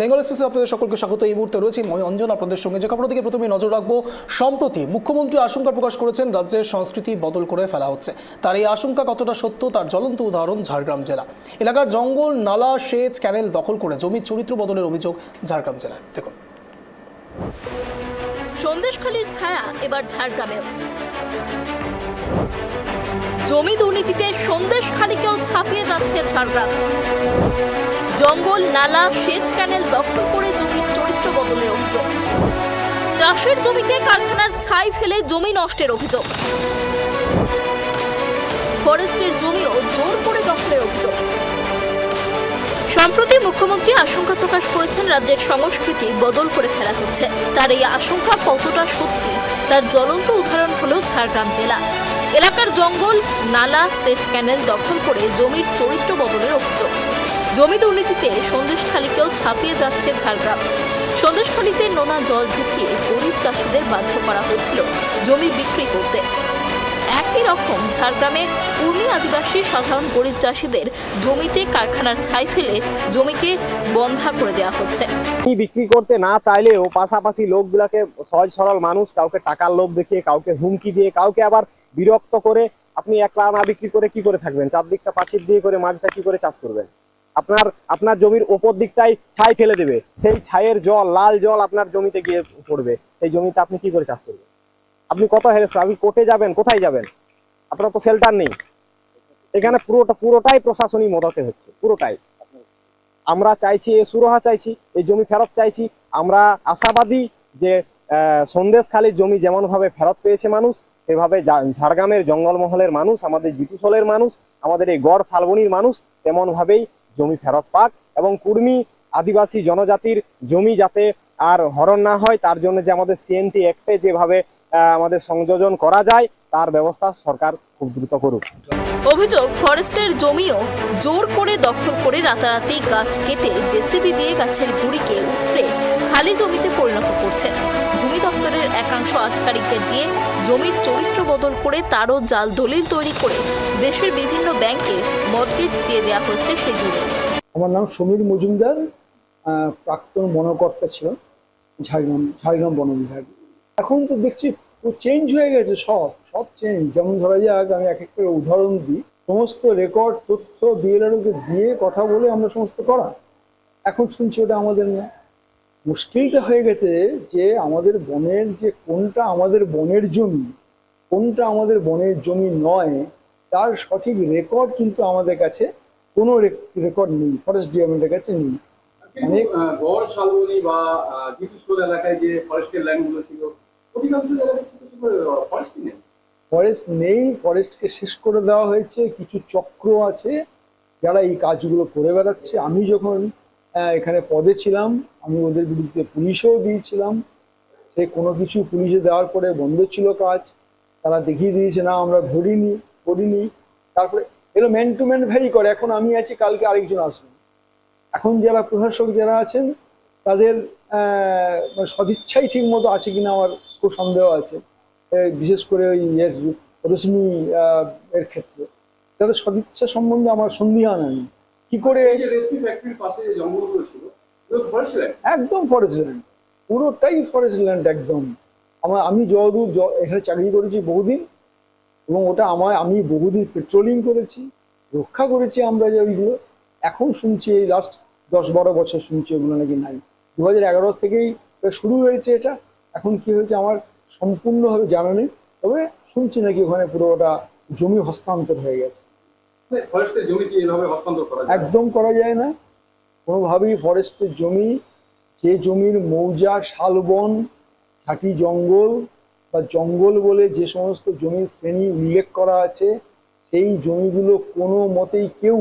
বেঙ্গল এক্সপ্রেসে আপনাদের সকলকে স্বাগত। এই মুহূর্তে রয়েছে আমি অঞ্জন আপনাদের সঙ্গে। যে খবরের দিকে প্রথমে নজর রাখবো, সম্প্রতি মুখ্যমন্ত্রী আশঙ্কা প্রকাশ করেছেন রাজ্যের সংস্কৃতি বদল করে ফেলা হচ্ছে। তার এই আশঙ্কা কতটা সত্য তার জ্বলন্ত উদাহরণ ঝাড়গ্রাম জেলা। এলাকার জঙ্গল, নালা, সেচ, ক্যানেল দখল করে জমির চরিত্র বদলের অভিযোগ ঝাড়গ্রাম জেলায়। দেখুন, সন্দেশখালীর ছায়া এবার ঝাড়গ্রামেও। জমি দুর্নীতিতে সন্দেশখালীকেও ছাপিয়ে যাচ্ছে ঝাড়গ্রাম। জঙ্গল, নালা, সেচ, ক্যানেল দখল করে জমির চরিত্র বদলের অভিযোগ। চাষের জমিতে কারখানার ছাই ফেলে জমি নষ্টের অভিযোগ। ফরেস্টের জমিও জোর করে দখলের অভিযোগ। সম্প্রতি মুখ্যমন্ত্রী আশঙ্কা প্রকাশ করেছেন রাজ্যের সংস্কৃতি বদল করে ফেলা হচ্ছে। তার এই আশঙ্কা কতটা সত্যি তার জ্বলন্ত উদাহরণ হলো ঝাড়গ্রাম জেলা। এলাকার জঙ্গল, নালা, সেচ, ক্যানেল দখল করে জমির চরিত্র বদলের অভিযোগ। জমি দুর্নীতিতে সন্দেশখালীকেও ছাপিয়ে যাচ্ছে ঝাড়গ্রাম। সন্দেশখালীতে নোনা জল ঢুকিয়ে গরিব চাষিদের বাধ্য করা হয়েছিল জমি বিক্রি করতে। একই রকম ঝাড়গ্রামে কুর্মী আদিবাসী সাধারণ গরিব চাষিদের জমিতে কারখানার ছাই ফেলে জমিকে বন্ধা করে দেওয়া হচ্ছে। বিক্রি করতে না চাইলেও পাশাপাশি লোকগুলাকে, সহজ সরল মানুষ, কাউকে টাকার লোভ দেখিয়ে, কাউকে হুমকি দিয়ে, কাউকে আবার বিরক্ত করে আপনি একলা না বিক্রি করে কি করে থাকবেন? চারদিকটা পাঁচিল দিয়ে করে মাছটা কি করে চাষ করবেন? আপনার জমির ওপর দিকটাই ছাই ফেলে দেবে, সেই ছাইয়ের জল, লাল জল আপনার জমিতে গিয়ে পড়বে। সেই জমিতে আপনি কি করে চাষ করবেন? আপনি কত হেরেস, আপনি কোর্টে যাবেন, কোথায় যাবেন? আপনার তো শেল্টার নেই। এখানে পুরোটাই প্রশাসনিক মদতে হচ্ছে, পুরোটাই। আমরা চাইছি, এই সুরাহা চাইছি, এই জমি ফেরত চাইছি। আমরা আশাবাদী যে সন্দেশখালীর জমি যেমন ভাবে ফেরত পেয়েছে মানুষ, সেভাবে ঝাড়গ্রামের জঙ্গলমহলের মানুষ, আমাদের জিতুসলের মানুষ, আমাদের এই গড় শালবনির মানুষ তেমন ভাবেই জমি ফেরত পাক। এবং কুর্মী আদিবাসী জনজাতির জমি যাতে আর হরণ না হয়, তার জন্য যে আমাদের সিএনটি অ্যাক্টে যেভাবে আমাদের সংযোজন করা যায়, তার ব্যবস্থা সরকার খুব দ্রুত করুক। অভিযোগ, ফরেস্টের জমিও জোর করে দখল করে রাতারাতি গাছ কেটে জেসিবি দিয়ে গাছের গুড়িকে উপড়ে খালি জমিতে পরিণত করছে। ভূমি দপ্তরের একাংশ আধিকারিকদের দিয়ে জমির চরিত্র বদল করে তারও জাল দলিল তৈরি করে দেশের বিভিন্ন ব্যাংকে মর্টগেজ দিয়ে দেওয়া হয়েছে সেই জমি। আমার নাম সমীর মজুমদার, প্রাক্তন বনকর্তা ছিল ঝাড়গ্রাম বন বিভাগ। এখন তো দেখছি চেঞ্জ হয়ে গেছে, সব চেঞ্জ। যেমন ধরা যাক, আমি এক একটা উদাহরণ দিই, সমস্ত রেকর্ড তথ্য বিএলআরওকে দিয়ে কথা বলে আমরা সমস্ত করা। এখন শুনছি ওটা আমাদের না। মুশকিলটা হয়ে গেছে যে আমাদের বনের যে কোনটা আমাদের বনের জমি, কোনটা আমাদের বনের জমি নয়, তার সঠিক রেকর্ড কিন্তু আমাদের কাছে কোনো রেকর্ড নেই, ফরেস্ট ডিপার্টমেন্টের কাছে নেই। গড় শালবনি বা জিতুসোল এলাকায় যে ফরেস্টের ল্যান্ডগুলো ছিল, অধিকাংশ জায়গায় ফরেস্ট নেই, ফরেস্টকে শেষ করে দেওয়া হয়েছে। কিছু চক্র আছে যারা এই কাজগুলো করে বেড়াচ্ছে। আমি যখন এখানে পদে ছিলাম, আমি ওদের বিরুদ্ধে পুলিশেও দিয়েছিলাম। সে কোনো কিছু পুলিশে দেওয়ার পরে বন্ধ ছিল কাজ, তারা দেখিয়ে দিয়েছে না আমরা করিনি। তারপরে এগুলো ম্যান টু ম্যান ভ্যারি করে। এখন আমি আছি, কালকে আরেকজন আসবেন। এখন যারা প্রশাসক যারা আছেন তাদের সদিচ্ছাই ঠিক মতো আছে কিনা আমার খুব সন্দেহ আছে। বিশেষ করে ওই রশ্মি এর ক্ষেত্রে তাদের সদিচ্ছা সম্বন্ধে আমার সন্দিহান আমি। কি করে একদম ফরেস্ট ল্যান্ড, পুরোটাই ফরেস্ট ল্যান্ড একদম। আমি যতদূর এখানে চাকরি করেছি বহুদিন, এবং ওটা আমি বহুদিন পেট্রোলিং করেছি, রক্ষা করেছি আমরা যে ওইগুলো। এখন শুনছি এই লাস্ট 10-12 বছর শুনছি ওগুলো নাকি নাই। 2011 থেকেই শুরু হয়েছে এটা। এখন কি হয়েছে আমার সম্পূর্ণভাবে জানা নেই, তবে শুনছি নাকি ওখানে পুরোটা জমি হস্তান্তর হয়ে গেছে। একদম করা যায় না কোনোভাবেই। ফরেস্টের জমি, যে জমির মৌজা, শালবন, ঝাঁটি জঙ্গল বা জঙ্গল বলে যে সমস্ত জমির শ্রেণী উল্লেখ করা আছে, সেই জমিগুলো কোনো মতেই কেউ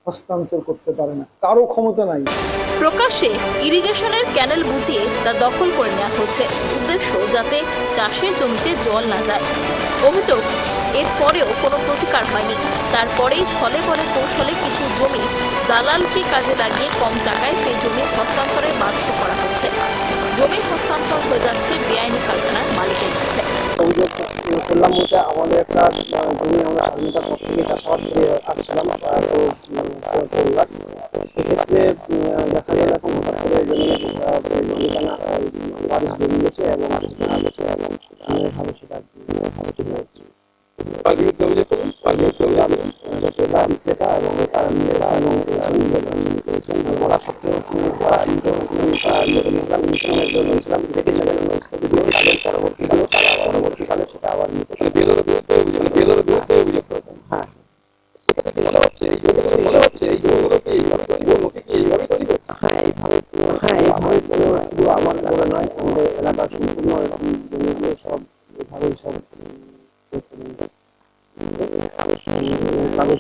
হস্তান্তর করতে পারে না, তারও ক্ষমতা নাই। প্রকাশ্যে ইরিগেশনের ক্যানেল বুঝিয়ে তা দখল করে নেওয়া হচ্ছে, উদ্দেশ্য যাতে চাষের জমিতে জল না যায়। অভিযোগ, এরপরেও কোনো প্রতিকার হয়নি। তারপরেই ছলে বলে কৌশলে কিছু জমি দালালকে কাজে লাগিয়ে কম টাকায় সেই জমি হস্তান্তরের বাধ্য করা হচ্ছে। জমি হস্তান্তর হয়ে যাচ্ছে বেআইনি কারখানার মালিকের কাছে। অভিযোগ করলাম বলতে, আমাদের একটা জমি আমরা স্বাধীনতার পর থেকে চাষাবাদ করে আসছিলাম পরিবার। সেক্ষেত্রে দেখা গেল এখন হঠাৎ করে জমির মালিকানা ওয়ারিশ বেরিয়েছে এবং ভাবে সেটা ঠিক হয়েছে। কার বিরুদ্ধে অভিযোগ করবেন? বিক্রেতা এবং বলা সত্ত্বেও পরবর্তীকালে সেটা আবার বিএলওর বিরুদ্ধে অভিযোগ করবেন। হ্যাঁ সেটা থেকে বলা হচ্ছে এই জমিগুলো বলা হচ্ছে এই জমিগুলোকে এইভাবে তৈরি করবো, কি এইভাবে তৈরি করবো? এইভাবে শুধু আমার বলে নয়, আমাদের এলাকার সম্পূর্ণ এরকম জমিগুলো সব এইভাবেই সব কাগজ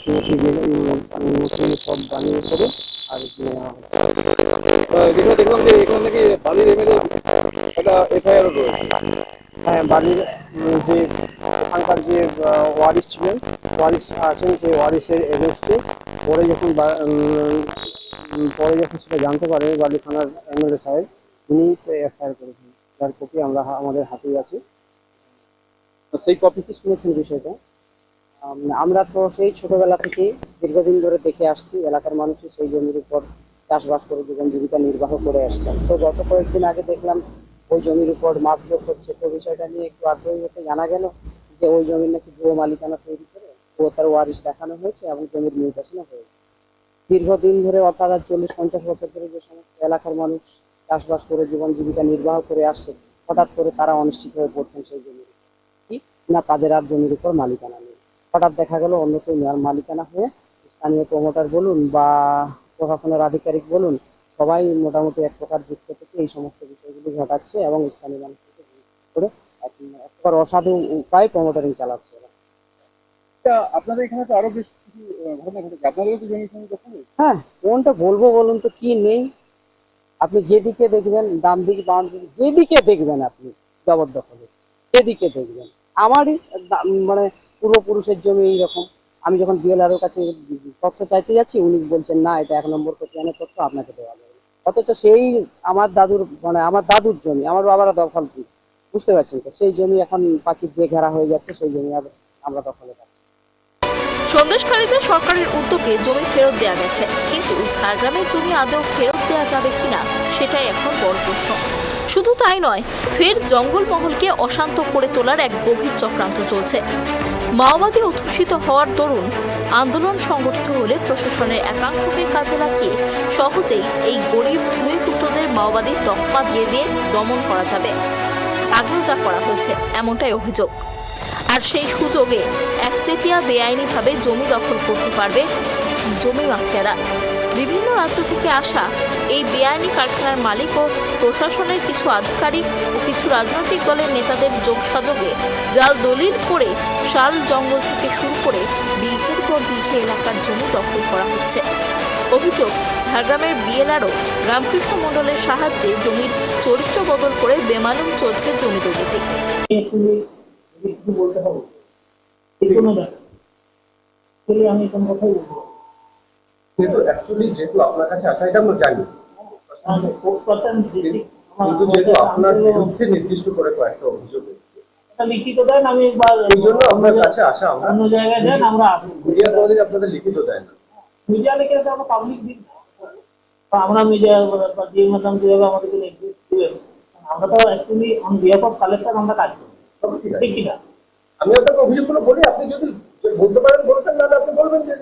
সব বানিয়ে করে আর যেখানে দেখলাম যে এখানে নাকি বালির এমএলএ একটা এফআইআর রয়েছে। হ্যাঁ, বাড়ির যে ওখানকার যে ওয়ারিশ ছিলেন, ওয়ারিশ আছেন, সেই ওয়ারিশের এগেনস্টে পরে যখন সেটা জানতে পারে বালি থানার এমএলএ সাহেব, উনি এফআইআর করেছেন, যার কপি আমরা আমাদের হাতেই আছে। সেই কপি কি শুনেছেন বিষয়টা? আমরা তো সেই ছোটবেলা থেকে দীর্ঘদিন ধরে দেখে আসছি, এলাকার মানুষই সেই জমির উপর চাষবাস করে জীবন জীবিকা নির্বাহ করে আসছেন। তো গত কয়েকদিন আগে দেখলাম ওই জমির উপর মাপজোক হচ্ছে। তো বিষয়টা নিয়ে একটু আগ্রহী হতে জানা গেল যে ওই জমির নাকি ভুয়ো মালিকানা তৈরি করে তার ওয়ারিশ দেখানো হয়েছে এবং জমির নির্বাচনও হয়েছে। দীর্ঘদিন ধরে অর্থাৎ 40-50 বছর ধরে যে সমস্ত এলাকার মানুষ চাষবাস করে জীবন জীবিকা নির্বাহ করে আসছে, হঠাৎ করে তারা অনিশ্চিত হয়ে পড়ছেন সেই জমির কি না তাদের আর জমির উপর মালিকানা নেই। হঠাৎ দেখা গেল অন্য কেউ মালিকানা হয়ে স্থানীয় প্রমোটার বলুন বা প্রশাসনের আধিকারিক বলুন, সবাই মোটামুটি এক প্রকার যুক্ত থেকে এই সমস্ত বিষয়গুলি ঘটাচ্ছে এবং স্থানীয় মানুষকে করে এক প্রকার অসাধু উপায় প্রমোটারিং চালাচ্ছে। আপনাদের এখানে তো আরো বেশ কিছু ঘটনা ঘটেছে, আপনাদেরও তো জমি দখল হয়েছে। হ্যাঁ, কোনটা বলবো বলুন তো, কি নেই? আপনি যেদিকে দেখবেন, ডান দিক বাম দিক যেদিকে দেখবেন আপনি জবরদখল হচ্ছে, যেদিকে দেখবেন। আমারই মানে পূর্বপুরুষের জমি এইরকম। আমি যখন বিএলআর কাছে তথ্য চাইতে যাচ্ছি, উনি বলছেন না, এটা 1 নম্বর খতিয়ানের তথ্য, আপনাকে দেওয়া যাবে। অথচ সেই আমার দাদুর আমার দাদুর জমি, আমার বাবারা দখল, বুঝতে পারছেন তো? সেই জমি এখন পাঁচিল দিয়ে ঘেরা হয়ে যাচ্ছে, সেই জমি আমরা দখলে পাচ্ছি। সন্দেশখালীতে সরকারের উদ্যোগে জমি ফেরত দেওয়া গেছে, কিন্তু ঝাড়গ্রামের জমি আদৌ ফেরত দেওয়া যাবে কিনা সেটাই এখন বড় প্রশ্ন। শুধু তাই নয়, ফের জঙ্গলমহলকে অশান্ত করে তোলার এক গভীর চক্রান্ত চলছে। মাওবাদী অধ্যুষিত হওয়ার দরুন আন্দোলন সংগঠিত হলে প্রশাসনের একাংশকে কাজে লাগিয়ে সহজেই এই গরিব ভূমিপুত্রদের মাওবাদী তকমা দিয়ে দমন করা যাবে। আগেও যা করা হয়েছে এমনটাই অভিযোগ। আর সেই সুযোগে একচেটিয়া বেআইনিভাবে জমি দখল করতে পারবে জমি মাফিয়ারা। বিভিন্ন রাজ্য থেকে আসা এই বেআইনি কারখানার মালিক ও প্রশাসনের কিছু আধিকারিক ও কিছু রাজনৈতিক দলের নেতাদের যোগসাযোগে জাল দলিল করে শাল জঙ্গল থেকে শুরু করে বিঘের পর বিঘে এলাকার জমি দখল করা হচ্ছে। অভিযোগ, ঝাড়গ্রামের বিএলআরও রামকৃষ্ণ মণ্ডলের সাহায্যে জমির চরিত্র বদল করে বেমালুম চলছে জমি দুর্নীতি। বলতে হবে আমি কোন কথাই বলবো। কিন্তু অ্যাকচুয়ালি যেহেতু আপনার কাছে আসা, এটা আমরা জানি, কিন্তু যেহেতু আপনার বিরুদ্ধে নির্দিষ্ট করে কয়েকটা অভিযোগ এসেছে, লিখিত দেন, আমি এই জন্য আপনার কাছে আসা। আমরা অন্য জায়গায় দেন, আমরা আসবো। মিডিয়া কোনোদিন আপনাদের লিখিত দেয় না। মিডিয়া লিখে আমরা পাবলিক দিন, আমরা মিডিয়া দিয়ে মাধ্যম যেভাবে আমাদেরকে নির্দেশ দিবেন, আমরা তো actually on behalf of collector আমরা কাজ করি, ঠিক কিনা? আমি আপনাকে অভিযোগগুলো বলি, আপনি যদি বলতে পারেন বলবেন, নাহলে আপনি বলবেন যে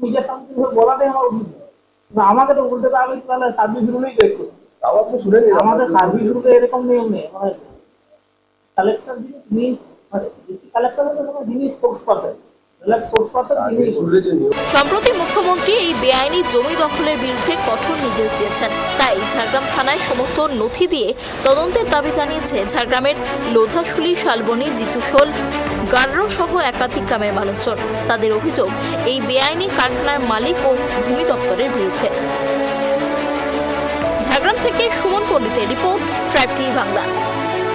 মিডিয়ার সামনে বলাটাই আমার অভিযোগ। আমাকে তো বলতে পারে, আমি তাহলে সার্ভিস রুলেই ব্রেক করছি। তাও আপনি শুনে নিন। আমাদের সার্ভিস রুলে এরকম নিয়ম নেই। কালেক্টর যিনি কালেক্টর যিনি স্পোক্সপারসন, সম্প্রতি মুখ্যমন্ত্রী এই বেআইনি জমি দখলের বিরুদ্ধে কঠোর নির্দেশ দিয়েছেন। তাই ঝাড়গ্রাম থানায় সমস্ত নথি দিয়ে তদন্তের দাবি জানিয়েছে ঝাড়গ্রামের লোধাশুলি, শালবনী, জিতুশোল, গাররো সহ একাধিক গ্রামের মানুষজন। তাদের অভিযোগ, এই বেআইনি কারখানার মালিক ও ভূমি দপ্তরের বিরুদ্ধে। ঝাড়গ্রাম থেকে সুমন পণ্ডিতের রিপোর্ট, ট্রাইব টিভি বাংলা।